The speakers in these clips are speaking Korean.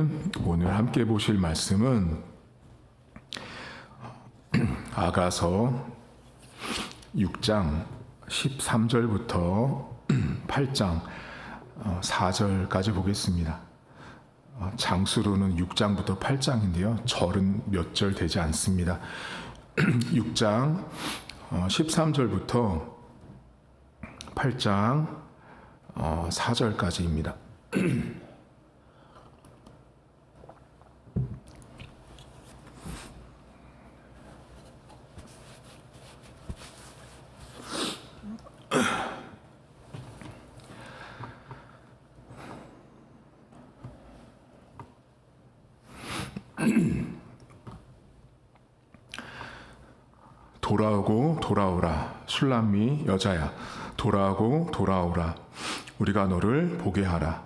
아멘. 오늘 함께 보실 말씀은 아가서 6장 13절부터 8장 4절까지 보겠습니다. 장수로는 6장부터 8장인데요. 절은 몇 절 되지 않습니다. 6장 13절부터 8장 4절까지입니다. 돌아오고 돌아오라 술람미 여자야, 돌아오고 돌아오라, 우리가 너를 보게 하라.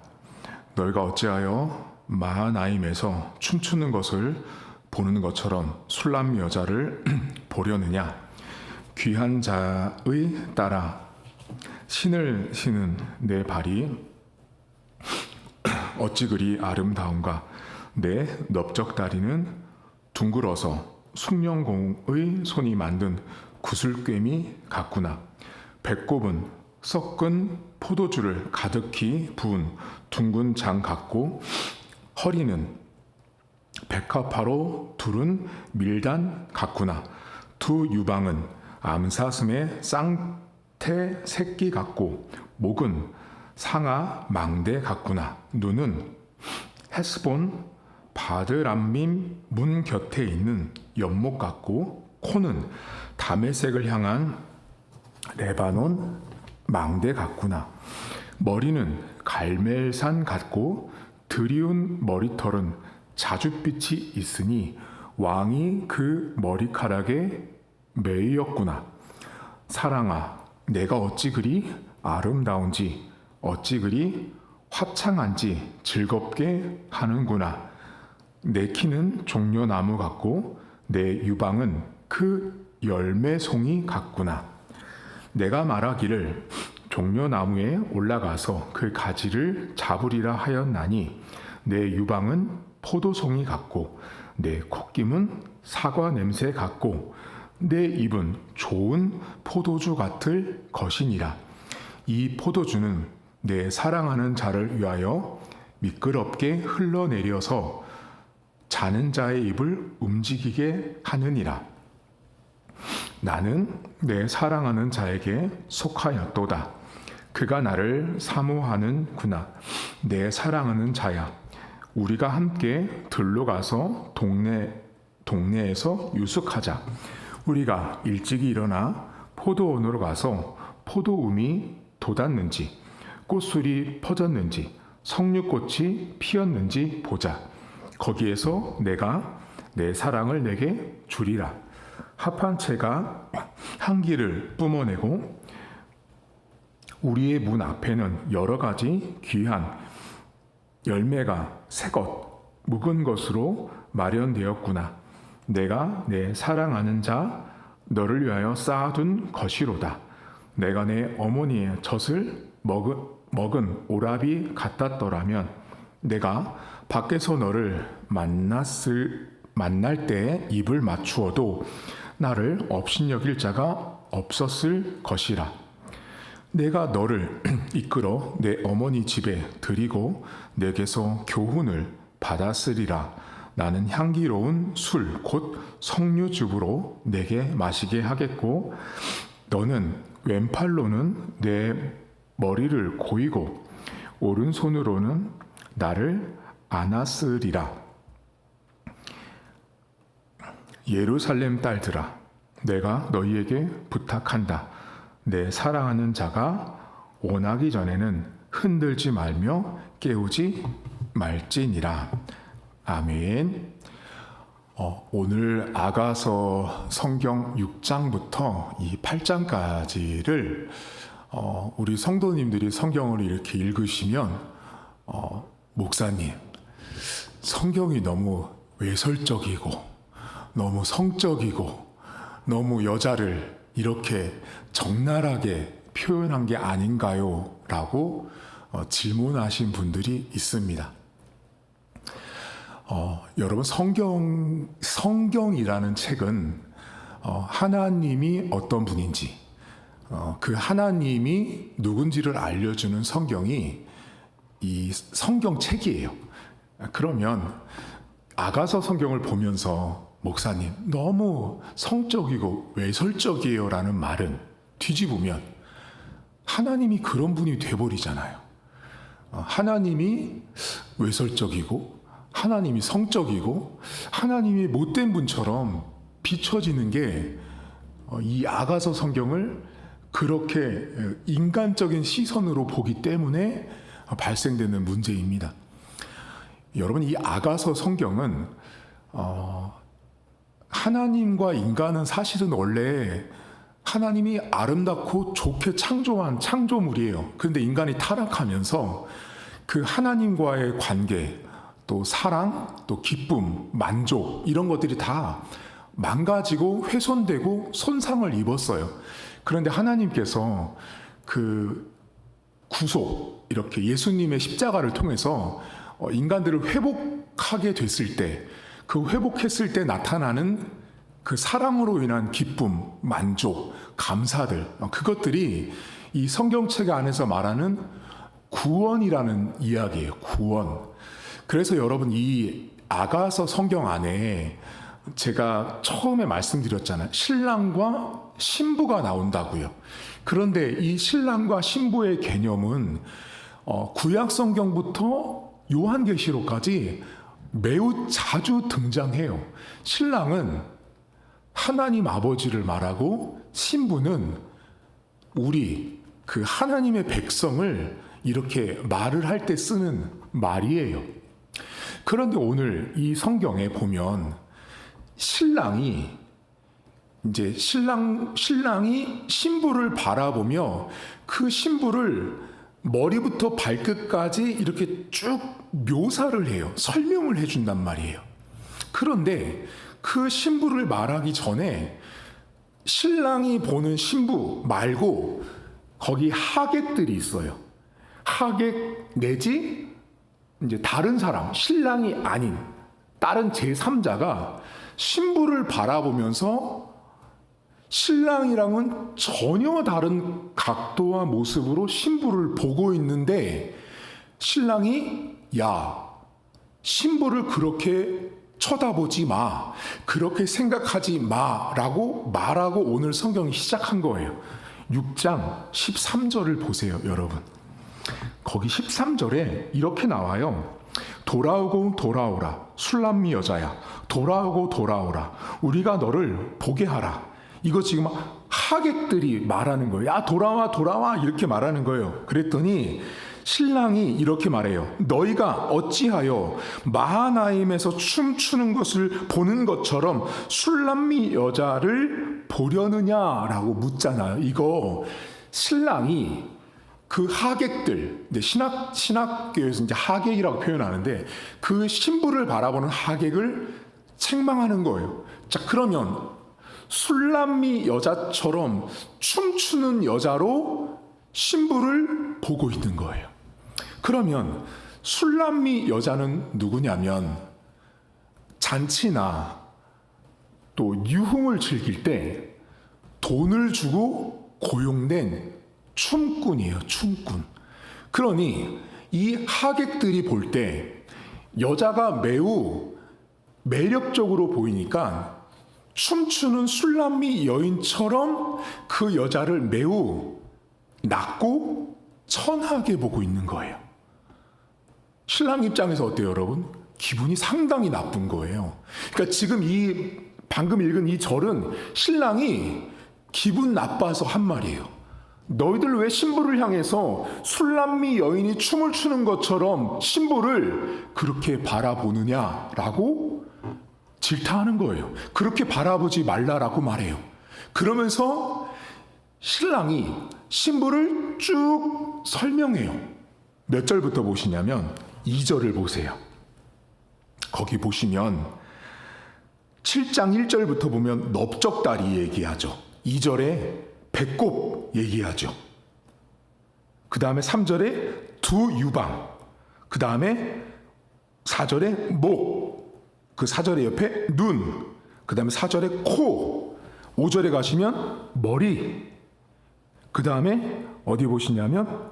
너희가 어찌하여 마하나임에서 춤추는 것을 보는 것처럼 술람미 여자를 보려느냐. 귀한 자의 딸아, 신을 신은 내 발이 어찌 그리 아름다운가. 내 넓적다리는 둥글어서 숭령공의 손이 만든 구슬꿰미 같구나. 배꼽은 섞은 포도주를 가득히 부은 둥근 장 같고, 허리는 백합화로 두른 밀단 같구나. 두 유방은 암사슴의 쌍태 새끼 같고, 목은 상아 망대 같구나. 눈은 헤스본 바드람밈 문 곁에 있는 연못 같고, 코는 다메섹을 향한 레바논 망대 같구나. 머리는 갈멜산 같고, 드리운 머리털은 자줏빛이 있으니 왕이 그 머리카락에 매였구나. 사랑아, 내가 어찌 그리 아름다운지, 어찌 그리 화창한지 즐겁게 하는구나. 내 키는 종려나무 같고, 내 유방은 그 열매송이 같구나. 내가 말하기를 종려나무에 올라가서 그 가지를 잡으리라 하였나니, 내 유방은 포도송이 같고, 내 콧김은 사과 냄새 같고, 내 입은 좋은 포도주 같을 것이니라. 이 포도주는 내 사랑하는 자를 위하여 미끄럽게 흘러내려서 자는 자의 입을 움직이게 하느니라. 나는 내 사랑하는 자에게 속하였도다. 그가 나를 사모하는구나. 내 사랑하는 자야, 우리가 함께 들로 가서 동네에서 유숙하자. 우리가 일찍이 일어나 포도원으로 가서 포도움이 돋았는지, 꽃술이 퍼졌는지, 석류꽃이 피었는지 보자. 거기에서 내가 내 사랑을 내게 주리라. 합한 채가 향기를 뿜어내고, 우리의 문 앞에는 여러 가지 귀한 열매가 새것 묵은 것으로 마련되었구나. 내가 내 사랑하는 자 너를 위하여 쌓아둔 것이로다. 내가 내 어머니의 젖을 먹은 오라비 같았더라면, 내가 밖에서 너를 만날 때에 입을 맞추어도 나를 업신여길 자가 없었을 것이라. 내가 너를 이끌어 내 어머니 집에 들이고 내게서 교훈을 받았으리라. 나는 향기로운 술 곧 석류즙으로 내게 마시게 하겠고, 너는 왼팔로는 내 머리를 고이고 오른손으로는 나를 안았으리라. 예루살렘 딸들아, 내가 너희에게 부탁한다. 내 사랑하는 자가 원하기 전에는 흔들지 말며 깨우지 말지니라. 아멘. 오늘 아가서 성경 6장부터 이 8장까지를 우리 성도님들이 성경을 이렇게 읽으시면 목사님, 성경이 너무 외설적이고 너무 성적이고 너무 여자를 이렇게 적나라하게 표현한 게 아닌가요? 라고 질문하신 분들이 있습니다. 여러분, 성경이라는 책은 하나님이 어떤 분인지, 그 하나님이 누군지를 알려주는 성경이 이 성경책이에요. 그러면 아가서 성경을 보면서 목사님 너무 성적이고 외설적이에요 라는 말은 뒤집으면 하나님이 그런 분이 돼버리잖아요. 하나님이 외설적이고 하나님이 성적이고 하나님이 못된 분처럼 비춰지는 게 이 아가서 성경을 그렇게 인간적인 시선으로 보기 때문에 발생되는 문제입니다. 여러분, 이 아가서 성경은 하나님과 인간은 사실은 원래 하나님이 아름답고 좋게 창조한 창조물이에요. 그런데 인간이 타락하면서 그 하나님과의 관계, 또 사랑, 또 기쁨, 만족 이런 것들이 다 망가지고 훼손되고 손상을 입었어요. 그런데 하나님께서 그 구속, 이렇게 예수님의 십자가를 통해서 인간들을 회복하게 됐을 때, 그 회복했을 때 나타나는 그 사랑으로 인한 기쁨, 만족, 감사들, 그것들이 이 성경책 안에서 말하는 구원이라는 이야기예요. 구원. 그래서 여러분, 이 아가서 성경 안에 제가 처음에 말씀드렸잖아요. 신랑과 신부가 나온다고요. 그런데 이 신랑과 신부의 개념은 구약 성경부터 요한계시록까지 매우 자주 등장해요. 신랑은 하나님 아버지를 말하고 신부는 우리 그 하나님의 백성을 이렇게 말을 할 때 쓰는 말이에요. 그런데 오늘 이 성경에 보면 신랑이 신부를 바라보며 그 신부를 머리부터 발끝까지 이렇게 쭉 묘사를 해요. 설명을 해준단 말이에요. 그런데 그 신부를 말하기 전에 신랑이 보는 신부 말고 거기 하객들이 있어요. 하객 내지 이제 다른 사람, 신랑이 아닌 다른 제3자가 신부를 바라보면서 신랑이랑은 전혀 다른 각도와 모습으로 신부를 보고 있는데 신랑이 야, 신부를 그렇게 쳐다보지 마, 그렇게 생각하지 마라고 말하고 오늘 성경이 시작한 거예요. 6장 13절을 보세요, 여러분. 거기 13절에 이렇게 나와요. 돌아오고 돌아오라, 술람미 여자야. 돌아오고 돌아오라, 우리가 너를 보게 하라. 이거 지금 하객들이 말하는 거예요. 야, 돌아와 돌아와 이렇게 말하는 거예요. 그랬더니 신랑이 이렇게 말해요. 너희가 어찌하여 마하나임에서 춤추는 것을 보는 것처럼 술람미 여자를 보려느냐라고 묻잖아요. 이거 신랑이 그 하객들, 이제 신학교에서 이제 하객이라고 표현하는데 그 신부를 바라보는 하객을 책망하는 거예요. 자, 그러면 술람미 여자처럼 춤추는 여자로 신부를 보고 있는 거예요. 그러면 술람미 여자는 누구냐면 잔치나 또 유흥을 즐길 때 돈을 주고 고용된 춤꾼이에요. 춤꾼. 그러니 이 하객들이 볼 때 여자가 매우 매력적으로 보이니까 춤추는 술람미 여인처럼 그 여자를 매우 낮고 천하게 보고 있는 거예요. 신랑 입장에서 어때요, 여러분? 기분이 상당히 나쁜 거예요. 그러니까 지금 방금 읽은 이 절은 신랑이 기분 나빠서 한 말이에요. 너희들 왜 신부를 향해서 술람미 여인이 춤을 추는 것처럼 신부를 그렇게 바라보느냐라고 질타하는 거예요. 그렇게 바라보지 말라라고 말해요. 그러면서 신랑이 신부를 쭉 설명해요. 몇 절부터 보시냐면 2절을 보세요. 거기 보시면 7장 1절부터 보면 넓적다리 얘기하죠. 2절에 배꼽 얘기하죠. 그 다음에 3절에 두 유방, 그 다음에 4절에 목, 그 4절의 옆에 눈, 그 다음에 4절에 코, 5절에 가시면 머리, 그 다음에 어디 보시냐면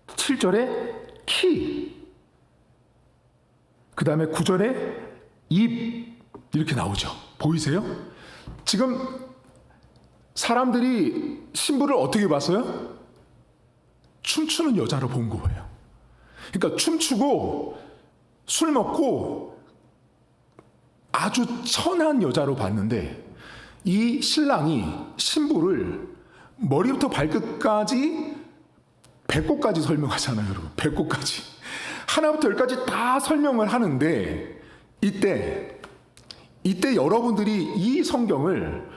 7절에 키, 그 다음에 9절에 입, 이렇게 나오죠. 보이세요? 지금 사람들이 신부를 어떻게 봤어요? 춤추는 여자로 본 거예요. 그러니까 춤추고 술 먹고 아주 천한 여자로 봤는데, 이 신랑이 신부를 머리부터 발끝까지, 배꼽까지 설명하잖아요, 여러분. 배꼽까지 하나부터 열까지 다 설명을 하는데, 이때 여러분들이 이 성경을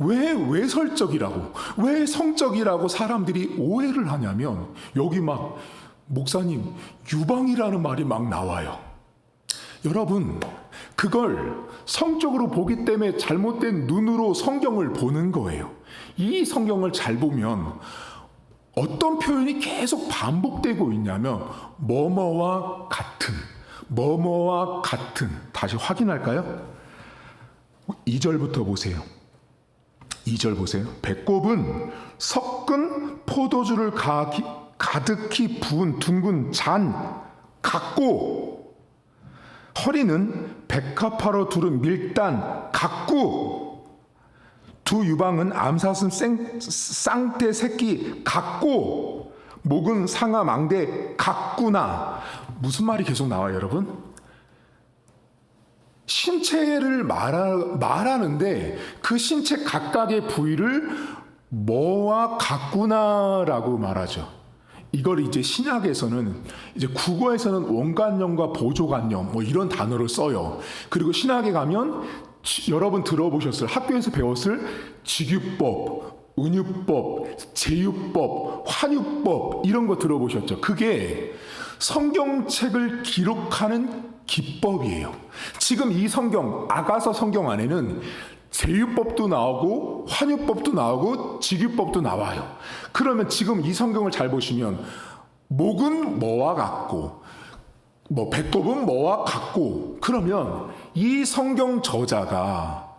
왜 외설적이라고, 왜 성적이라고 사람들이 오해를 하냐면, 여기 막 목사님 유방이라는 말이 막 나와요. 여러분, 그걸 성적으로 보기 때문에 잘못된 눈으로 성경을 보는 거예요. 이 성경을 잘 보면 어떤 표현이 계속 반복되고 있냐면, 뭐뭐와 같은, 뭐뭐와 같은. 다시 확인할까요? 2절부터 보세요. 2절 보세요. 배꼽은 섞은 포도주를 가득히 부은 둥근 잔 같고, 허리는 백합화로 두른 밀단 같고, 두 유방은 암사슴 쌍태 새끼 같고, 목은 상아 망대 같구나. 무슨 말이 계속 나와요, 여러분? 신체를 말하는데 그 신체 각각의 부위를 뭐와 같구나라고 말하죠. 이걸 이제 신약에서는, 이제 국어에서는 원관념과 보조관념 뭐 이런 단어를 써요. 그리고 신약에 가면 여러분 들어보셨을, 학교에서 배웠을 직유법, 은유법, 제유법, 환유법 이런 거 들어보셨죠? 그게 성경책을 기록하는 기법이에요. 지금 이 성경, 아가서 성경 안에는 제유법도 나오고 환유법도 나오고 직유법도 나와요. 그러면 지금 이 성경을 잘 보시면 목은 뭐와 같고, 뭐 배꼽은 뭐와 같고, 그러면 이 성경 저자가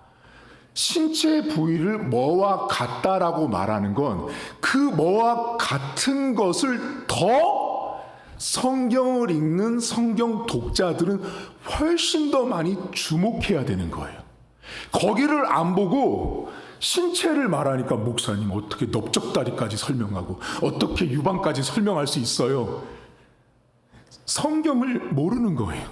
신체 부위를 뭐와 같다라고 말하는 건 그 뭐와 같은 것을 더 성경을 읽는 성경 독자들은 훨씬 더 많이 주목해야 되는 거예요. 거기를 안 보고 신체를 말하니까 목사님 어떻게 넓적다리까지 설명하고 어떻게 유방까지 설명할 수 있어요? 성경을 모르는 거예요.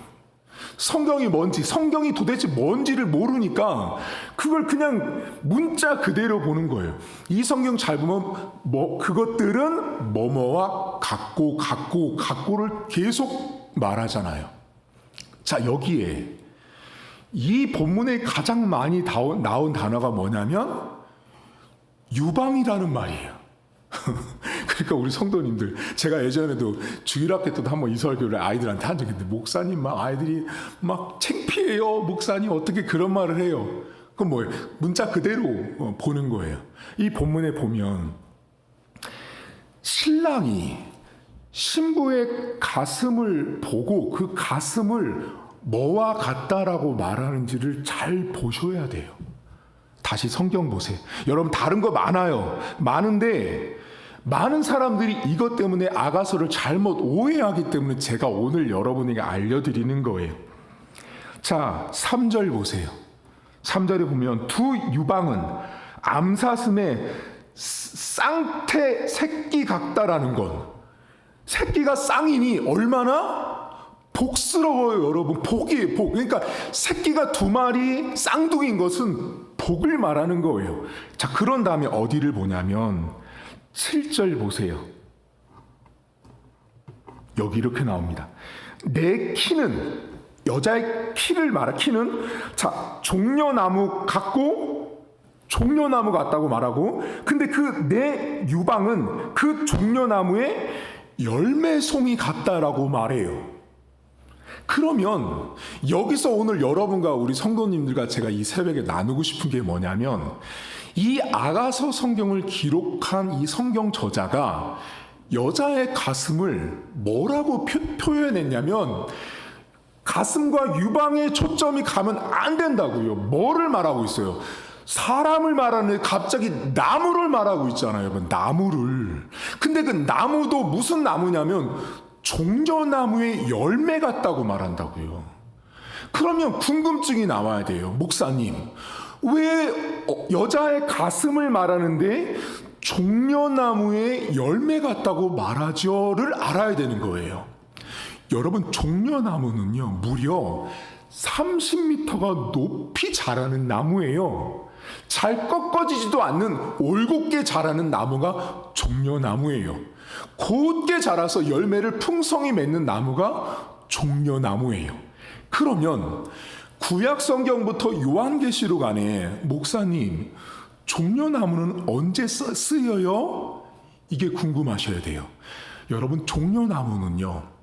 성경이 뭔지, 성경이 도대체 뭔지를 모르니까 그걸 그냥 문자 그대로 보는 거예요. 이 성경 잘 보면 그것들은 뭐뭐와 같고를 계속 말하잖아요. 자, 여기에 이 본문에 가장 많이 나온 단어가 뭐냐면 유방이라는 말이에요. 그러니까 우리 성도님들, 제가 예전에도 주일학교 때도 한번 이 설교를 아이들한테 한 적이 있는데, 목사님 막 아이들이 막 창피해요. 목사님 어떻게 그런 말을 해요? 그건 뭐예요? 문자 그대로 보는 거예요. 이 본문에 보면 신랑이 신부의 가슴을 보고 그 가슴을 뭐와 같다라고 말하는지를 잘 보셔야 돼요. 다시 성경 보세요. 여러분 다른 거 많아요. 많은데 많은 사람들이 이것 때문에 아가서를 잘못 오해하기 때문에 제가 오늘 여러분에게 알려드리는 거예요. 자, 3절 보세요. 3절에 보면 두 유방은 암사슴의 쌍태 새끼 같다라는 건, 새끼가 쌍이니 얼마나 복스러워요, 여러분. 복이에요, 복. 그러니까 새끼가 두 마리 쌍둥이인 것은 복을 말하는 거예요. 자, 그런 다음에 어디를 보냐면 7절 보세요. 여기 이렇게 나옵니다. 내 키는, 여자의 키를 키는, 자, 종려나무 같고, 종려나무 같다고 말하고, 근데 그 내 유방은 그 종려나무의 열매송이 같다라고 말해요. 그러면 여기서 오늘 여러분과 우리 성도님들과 제가 이 새벽에 나누고 싶은 게 뭐냐면, 이 아가서 성경을 기록한 이 성경 저자가 여자의 가슴을 뭐라고 표현했냐면 가슴과 유방에 초점이 가면 안 된다고요. 뭐를 말하고 있어요? 사람을 말하는데 갑자기 나무를 말하고 있잖아요, 여러분. 나무를. 근데 그 나무도 무슨 나무냐면 종려나무의 열매 같다고 말한다고요. 그러면 궁금증이 나와야 돼요. 목사님, 왜 여자의 가슴을 말하는데 종려나무의 열매 같다고 말하죠를 알아야 되는 거예요. 여러분, 종려나무는요 무려 30m가 높이 자라는 나무예요. 잘 꺾어지지도 않는 올곧게 자라는 나무가 종려나무예요. 곧게 자라서 열매를 풍성히 맺는 나무가 종려나무예요. 그러면 구약 성경부터 요한계시록 안에 목사님, 종려나무는 언제 쓰여요? 이게 궁금하셔야 돼요. 여러분, 종려나무는요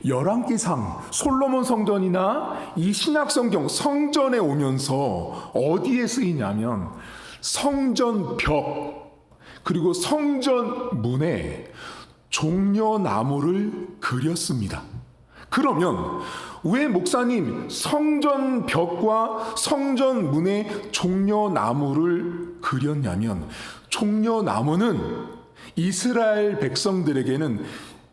열왕기상, 솔로몬 성전이나 이 신약 성경 성전에 오면서 어디에 쓰이냐면 성전 벽 그리고 성전 문에 종려나무를 그렸습니다. 그러면 왜 목사님 성전 벽과 성전 문에 종려나무를 그렸냐면 종려나무는 이스라엘 백성들에게는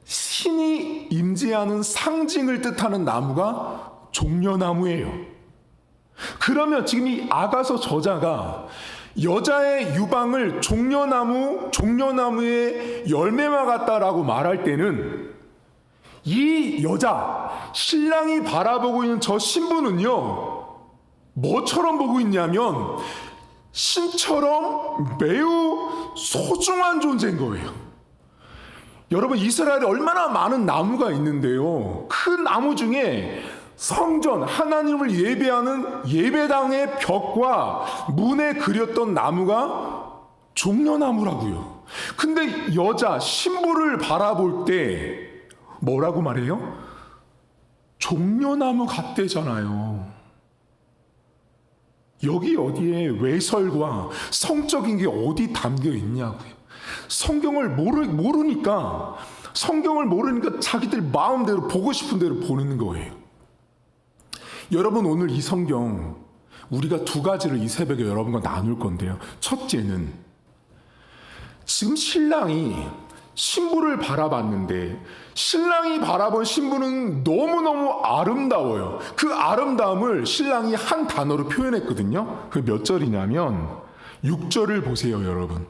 신이 임재하는 상징을 뜻하는 나무가 종려나무예요. 그러면 지금 이 아가서 저자가 여자의 유방을 종려나무의 열매와 같다라고 말할 때는 이 여자, 신랑이 바라보고 있는 저 신부는요 뭐처럼 보고 있냐면 신처럼 매우 소중한 존재인 거예요. 여러분, 이스라엘에 얼마나 많은 나무가 있는데요, 그 나무 중에 성전, 하나님을 예배하는 예배당의 벽과 문에 그렸던 나무가 종려나무라고요. 근데 여자, 신부를 바라볼 때 뭐라고 말해요? 종려나무 같대잖아요. 여기 어디에 외설과 성적인 게 어디 담겨 있냐고요. 성경을 모르니까 자기들 마음대로 보고 싶은 대로 보는 거예요. 여러분, 오늘 이 성경 우리가 두 가지를 이 새벽에 여러분과 나눌 건데요. 첫째는 지금 신랑이 신부를 바라봤는데 신랑이 바라본 신부는 너무너무 아름다워요. 그 아름다움을 신랑이 한 단어로 표현했거든요. 그게 몇 절이냐면 6절을 보세요, 여러분.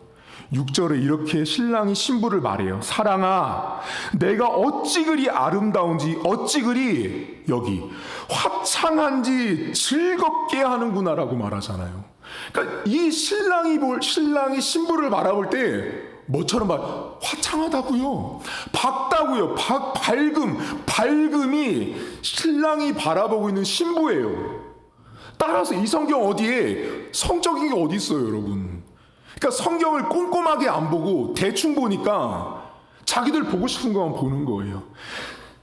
6절에 이렇게 신랑이 신부를 말해요. 사랑아, 내가 어찌 그리 아름다운지, 어찌 그리 여기 화창한지 즐겁게 하는구나라고 말하잖아요. 그러니까 이 신랑이 신부를 바라볼 때 뭐처럼 화창하다고요, 밝다고요. 밝음이 신랑이 바라보고 있는 신부예요. 따라서 이 성경 어디에 성적인 게 어디 있어요, 여러분? 그러니까 성경을 꼼꼼하게 안 보고 대충 보니까 자기들 보고 싶은 것만 보는 거예요.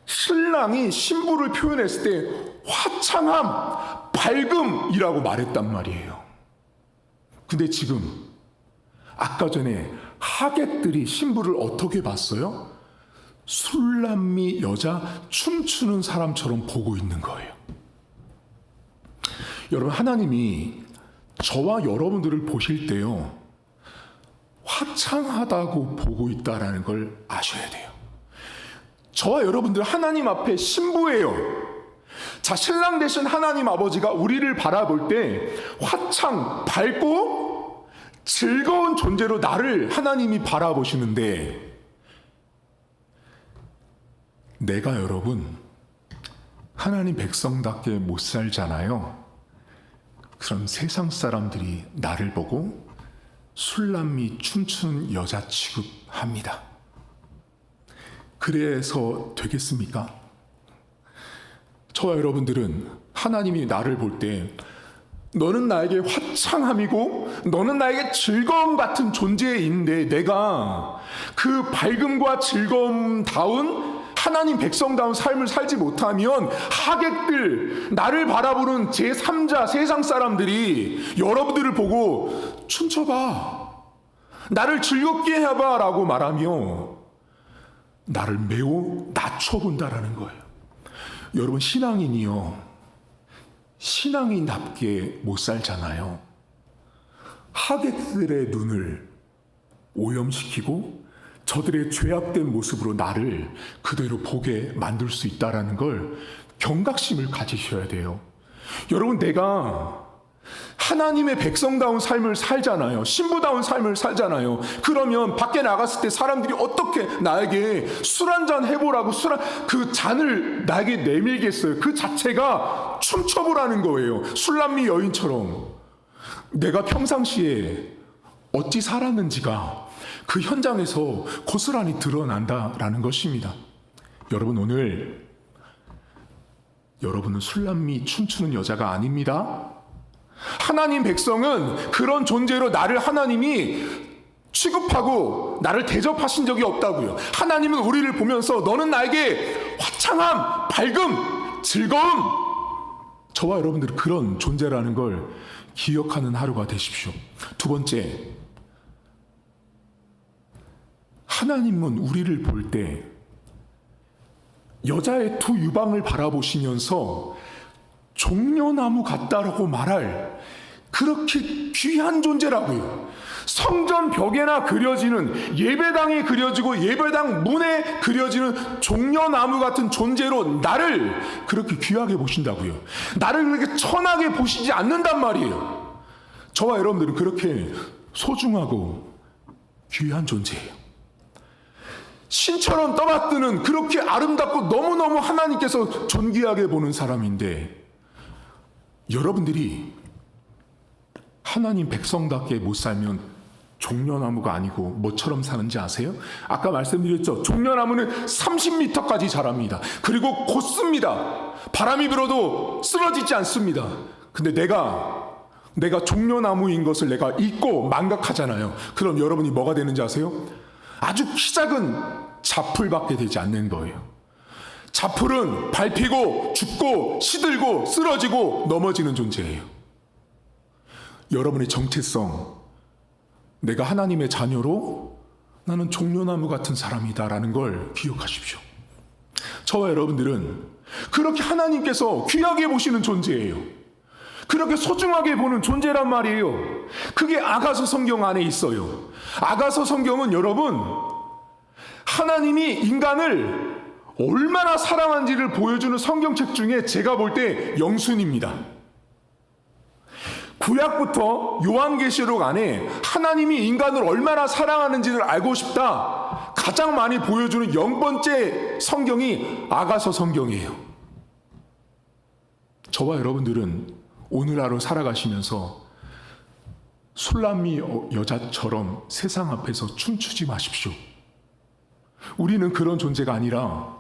신랑이 신부를 표현했을 때 화창함, 밝음이라고 말했단 말이에요. 근데 지금 아까 전에 하객들이 신부를 어떻게 봤어요? 술람미 여자 춤추는 사람처럼 보고 있는 거예요. 여러분, 하나님이 저와 여러분들을 보실 때요 화창하다고 보고 있다라는 걸 아셔야 돼요. 저와 여러분들 하나님 앞에 신부예요. 자, 신랑 되신 하나님 아버지가 우리를 바라볼 때 밝고 즐거운 존재로 나를 하나님이 바라보시는데, 내가 여러분 하나님 백성답게 못 살잖아요. 그럼 세상 사람들이 나를 보고 술람미 춤추는 여자 취급합니다. 그래서 되겠습니까? 저와 여러분들은 하나님이 나를 볼 때 너는 나에게 화창함이고 너는 나에게 즐거움 같은 존재인데, 내가 그 밝음과 즐거움다운 하나님 백성다운 삶을 살지 못하면 하객들, 나를 바라보는 제3자 세상 사람들이 여러분들을 보고 춤춰봐, 나를 즐겁게 해봐 라고 말하며 나를 매우 낮춰본다라는 거예요. 여러분, 신앙인이요, 신앙인답게 못 살잖아요. 하객들의 눈을 오염시키고 저들의 죄악된 모습으로 나를 그대로 보게 만들 수 있다는 걸 경각심을 가지셔야 돼요. 여러분, 내가 하나님의 백성다운 삶을 살잖아요. 신부다운 삶을 살잖아요. 그러면 밖에 나갔을 때 사람들이 어떻게 나에게 술 한잔 해보라고 그 잔을 나에게 내밀겠어요. 그 자체가 춤춰보라는 거예요. 술람미 여인처럼 내가 평상시에 어찌 살았는지가 그 현장에서 고스란히 드러난다라는 것입니다. 여러분, 오늘 여러분은 술람미 춤추는 여자가 아닙니다. 하나님 백성은 그런 존재로 나를 하나님이 취급하고 나를 대접하신 적이 없다고요. 하나님은 우리를 보면서 너는 나에게 화창함, 밝음, 즐거움, 저와 여러분들은 그런 존재라는 걸 기억하는 하루가 되십시오. 두 번째, 하나님은 우리를 볼 때 여자의 두 유방을 바라보시면서 종려나무 같다라고 말할 그렇게 귀한 존재라고요. 성전 벽에나 그려지는, 예배당에 그려지고 예배당 문에 그려지는 종려나무 같은 존재로 나를 그렇게 귀하게 보신다고요. 나를 그렇게 천하게 보시지 않는단 말이에요. 저와 여러분들은 그렇게 소중하고 귀한 존재예요. 신처럼 떠받드는 그렇게 아름답고 너무너무 하나님께서 존귀하게 보는 사람인데, 여러분들이 하나님 백성답게 못 살면 종려나무가 아니고 뭐처럼 사는지 아세요? 아까 말씀드렸죠. 종려나무는 30m까지 자랍니다. 그리고 곧습니다. 바람이 불어도 쓰러지지 않습니다. 근데 내가 종려나무인 것을 내가 잊고 망각하잖아요. 그럼 여러분이 뭐가 되는지 아세요? 아주 키 작은 자풀밖에 되지 않는 거예요. 자풀은 밟히고 죽고 시들고 쓰러지고 넘어지는 존재예요. 여러분의 정체성, 내가 하나님의 자녀로 나는 종려나무 같은 사람이다라는 걸 기억하십시오. 저와 여러분들은 그렇게 하나님께서 귀하게 보시는 존재예요. 그렇게 소중하게 보는 존재란 말이에요. 그게 아가서 성경 안에 있어요. 아가서 성경은 여러분, 하나님이 인간을 얼마나 사랑한지를 보여주는 성경책 중에 제가 볼 때 영순입니다. 구약부터 요한계시록 안에 하나님이 인간을 얼마나 사랑하는지를 알고 싶다 가장 많이 보여주는 0번째 성경이 아가서 성경이에요. 저와 여러분들은 오늘 하루 살아가시면서 술람미 여자처럼 세상 앞에서 춤추지 마십시오. 우리는 그런 존재가 아니라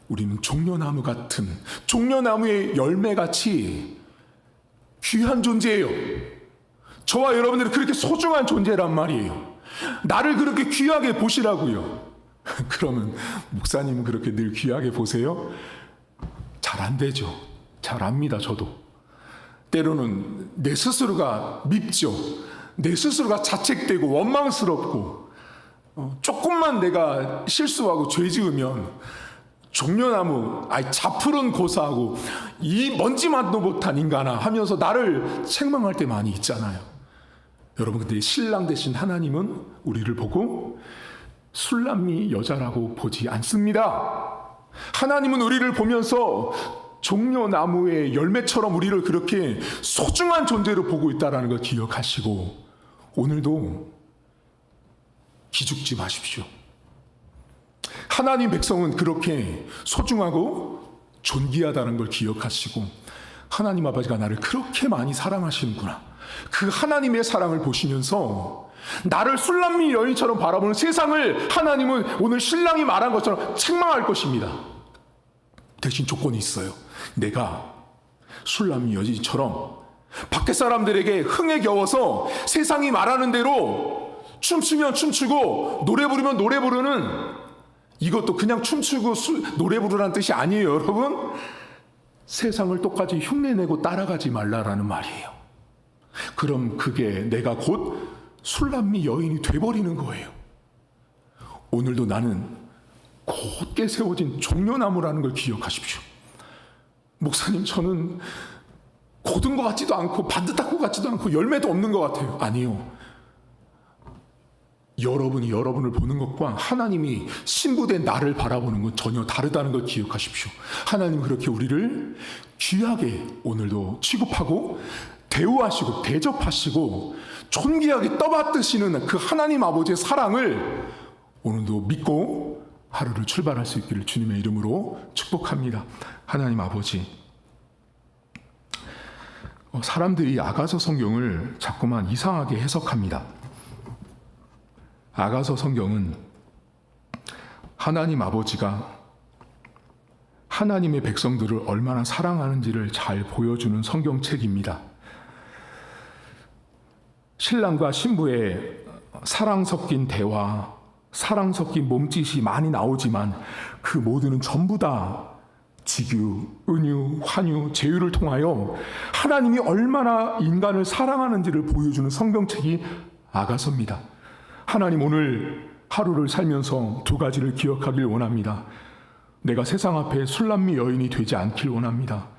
우리는 종려나무 같은, 종려나무의 열매같이 귀한 존재예요. 저와 여러분들은 그렇게 소중한 존재란 말이에요. 나를 그렇게 귀하게 보시라고요. 그러면 목사님은 그렇게 늘 귀하게 보세요? 잘 안 되죠. 잘 압니다. 저도 때로는 내 스스로가 밉죠. 내 스스로가 자책되고 원망스럽고, 조금만 내가 실수하고 죄 지으면 종려나무, 자풀은 고사하고 이 먼지만도 못한 인간아 하면서 나를 책망할 때 많이 있잖아요. 여러분, 근데 신랑 되신 하나님은 우리를 보고 술람미 여자라고 보지 않습니다. 하나님은 우리를 보면서 종려나무의 열매처럼 우리를 그렇게 소중한 존재로 보고 있다는 걸 기억하시고, 오늘도 기죽지 마십시오. 하나님 백성은 그렇게 소중하고 존귀하다는 걸 기억하시고, 하나님 아버지가 나를 그렇게 많이 사랑하시는구나, 그 하나님의 사랑을 보시면서 나를 술람미 여인처럼 바라보는 세상을 하나님은 오늘 신랑이 말한 것처럼 책망할 것입니다. 대신 조건이 있어요. 내가 술람미 여인처럼 밖에 사람들에게 흥에 겨워서 세상이 말하는 대로 춤추면 춤추고 노래 부르면 노래 부르는, 이것도 그냥 춤추고 노래 부르라는 뜻이 아니에요. 여러분, 세상을 똑같이 흉내내고 따라가지 말라라는 말이에요. 그럼 그게 내가 곧 술람미 여인이 돼버리는 거예요. 오늘도 나는 곧게 세워진 종려나무라는 걸 기억하십시오. 목사님, 저는 고든 것 같지도 않고 반듯한 것 같지도 않고 열매도 없는 것 같아요. 아니요. 여러분이 여러분을 보는 것과 하나님이 신부된 나를 바라보는 건 전혀 다르다는 걸 기억하십시오. 하나님은 그렇게 우리를 귀하게 오늘도 취급하고 대우하시고 대접하시고 존귀하게 떠받드시는 그 하나님 아버지의 사랑을 오늘도 믿고 하루를 출발할 수 있기를 주님의 이름으로 축복합니다. 하나님 아버지, 사람들이 아가서 성경을 자꾸만 이상하게 해석합니다. 아가서 성경은 하나님 아버지가 하나님의 백성들을 얼마나 사랑하는지를 잘 보여주는 성경책입니다. 신랑과 신부의 사랑 섞인 대화, 사랑 섞인 몸짓이 많이 나오지만 그 모두는 전부 다 직유, 은유, 환유, 제유를 통하여 하나님이 얼마나 인간을 사랑하는지를 보여주는 성경책이 아가서입니다. 하나님, 오늘 하루를 살면서 두 가지를 기억하길 원합니다. 내가 세상 앞에 술람미 여인이 되지 않길 원합니다.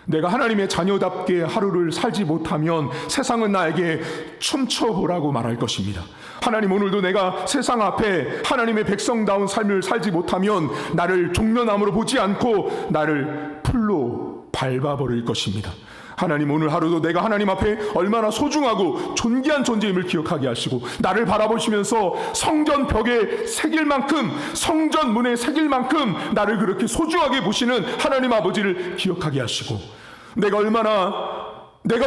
내가 하나님의 자녀답게 하루를 살지 못하면 세상은 나에게 춤춰보라고 말할 것입니다. 하나님, 오늘도 내가 세상 앞에 하나님의 백성다운 삶을 살지 못하면 나를 종려나무로 보지 않고 나를 풀로 밟아버릴 것입니다. 하나님, 오늘 하루도 내가 하나님 앞에 얼마나 소중하고 존귀한 존재임을 기억하게 하시고 나를 바라보시면서 성전 벽에 새길 만큼, 성전 문에 새길 만큼 나를 그렇게 소중하게 보시는 하나님 아버지를 기억하게 하시고, 내가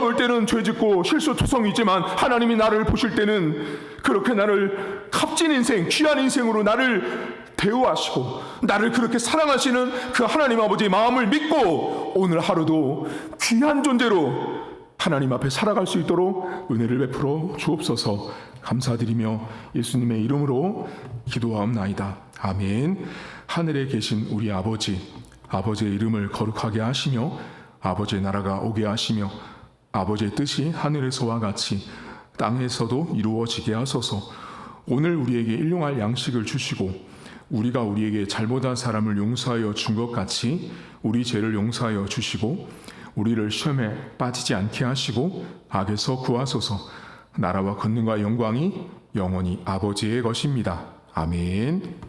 볼 때는 죄짓고 실수투성이지만 하나님이 나를 보실 때는 그렇게 나를 값진 인생, 귀한 인생으로 나를 대우하시고 나를 그렇게 사랑하시는 그 하나님 아버지의 마음을 믿고 오늘 하루도 귀한 존재로 하나님 앞에 살아갈 수 있도록 은혜를 베풀어 주옵소서. 감사드리며 예수님의 이름으로 기도하옵나이다. 아멘. 하늘에 계신 우리 아버지, 아버지의 이름을 거룩하게 하시며 아버지의 나라가 오게 하시며 아버지의 뜻이 하늘에서와 같이 땅에서도 이루어지게 하소서. 오늘 우리에게 일용할 양식을 주시고 우리가 우리에게 잘못한 사람을 용서하여 준 것 같이 우리 죄를 용서하여 주시고 우리를 시험에 빠지지 않게 하시고 악에서 구하소서. 나라와 권능과 영광이 영원히 아버지의 것입니다. 아멘.